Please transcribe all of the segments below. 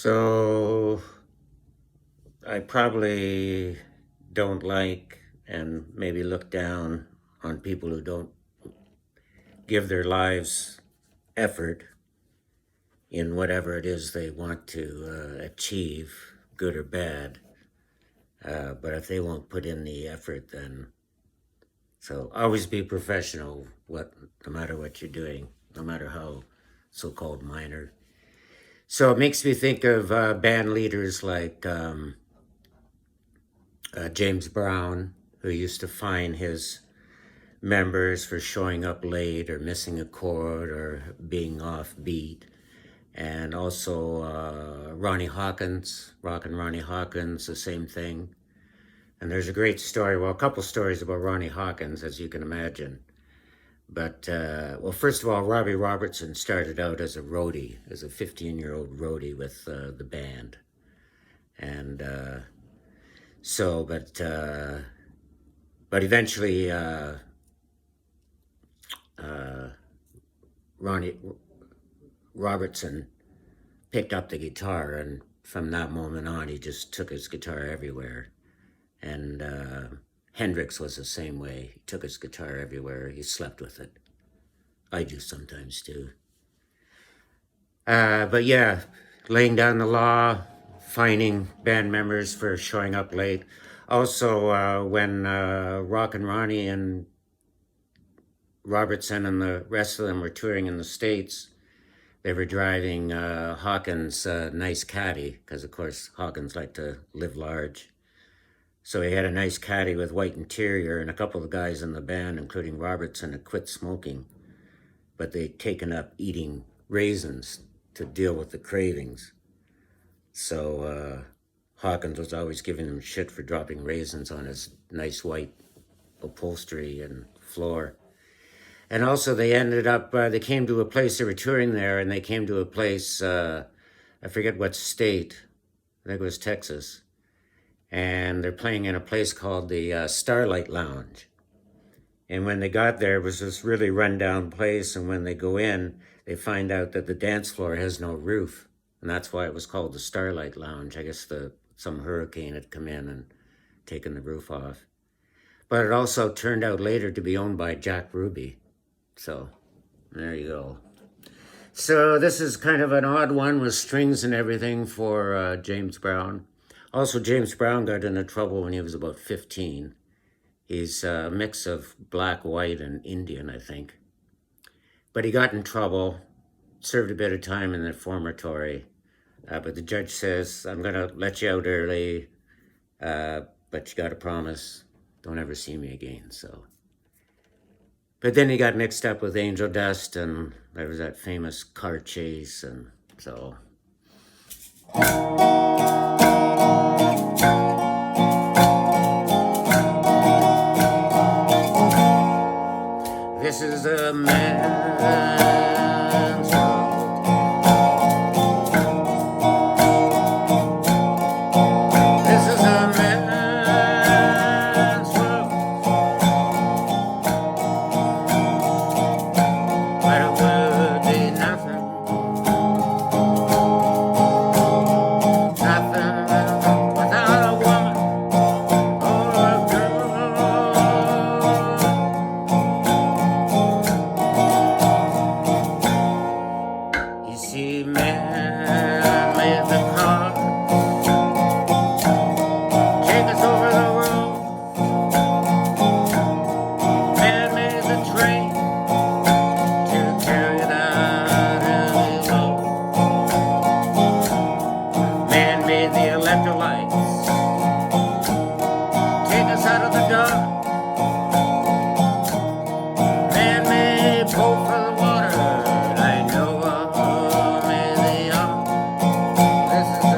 So I probably don't like and maybe look down on people who don't give their lives effort in whatever it is they want to achieve, good or bad. But if they won't put in the effort, then so always be professional. No matter what you're doing, no matter how so-called minor. So it makes me think of band leaders like James Brown, who used to fine his members for showing up late or missing a chord or being off beat. And also Ronnie Hawkins, Rockin' Ronnie Hawkins, the same thing. And there's a great story, well, a couple stories about Ronnie Hawkins, as you can imagine. But, well, first of all, Robbie Robertson started out as a roadie, as a 15-year-old roadie with the band. And but eventually Ronnie Robertson picked up the guitar, and from that moment on, he just took his guitar everywhere. And Hendrix was the same way. He took his guitar everywhere. He slept with it. I do sometimes too. But yeah, laying down the law, fining band members for showing up late. Also, when Rockin' Ronnie and Robertson and the rest of them were touring in the States, they were driving Hawkins' nice caddy, because of course Hawkins liked to live large. So he had a nice caddy with white interior, and a couple of the guys in the band, including Robertson, had quit smoking, but they'd taken up eating raisins to deal with the cravings. So Hawkins was always giving him shit for dropping raisins on his nice white upholstery and floor. And also they ended up, they came to a place, they were touring there, and they came to a place, I forget what state, I think it was Texas. And they're playing in a place called the Starlight Lounge. And when they got there, it was this really rundown place, and when they go in, they find out that the dance floor has no roof. And that's why it was called the Starlight Lounge. I guess some hurricane had come in and taken the roof off. But it also turned out later to be owned by Jack Ruby. So there you go. So this is kind of an odd one with strings and everything for James Brown. Also, James Brown got into trouble when he was about 15. He's a mix of black, white, and Indian, I think. But he got in trouble, served a bit of time in the reformatory. But the judge says, I'm going to let you out early, but you got to promise, don't ever see me again. So, but then he got mixed up with Angel Dust, and there was that famous car chase, and so... This is a man's world. This is a man's world. But it would be nothing. Nothing without a woman or a girl. You see, man made the car, take us over the world. Man made the train to carry that heavy load. Man made the electrolytes, take us out of the dark. Man made both for the water. I know made the young. This is a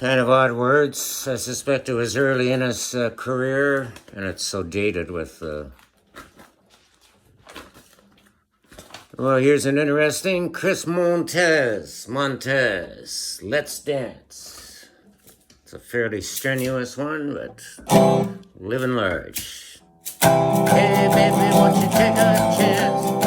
Kind of odd words. I suspect it was early in his career, and it's so dated with... Well, here's an interesting Chris Montez. Let's Dance. It's a fairly strenuous one, but living large. Hey, baby, won't you take a chance?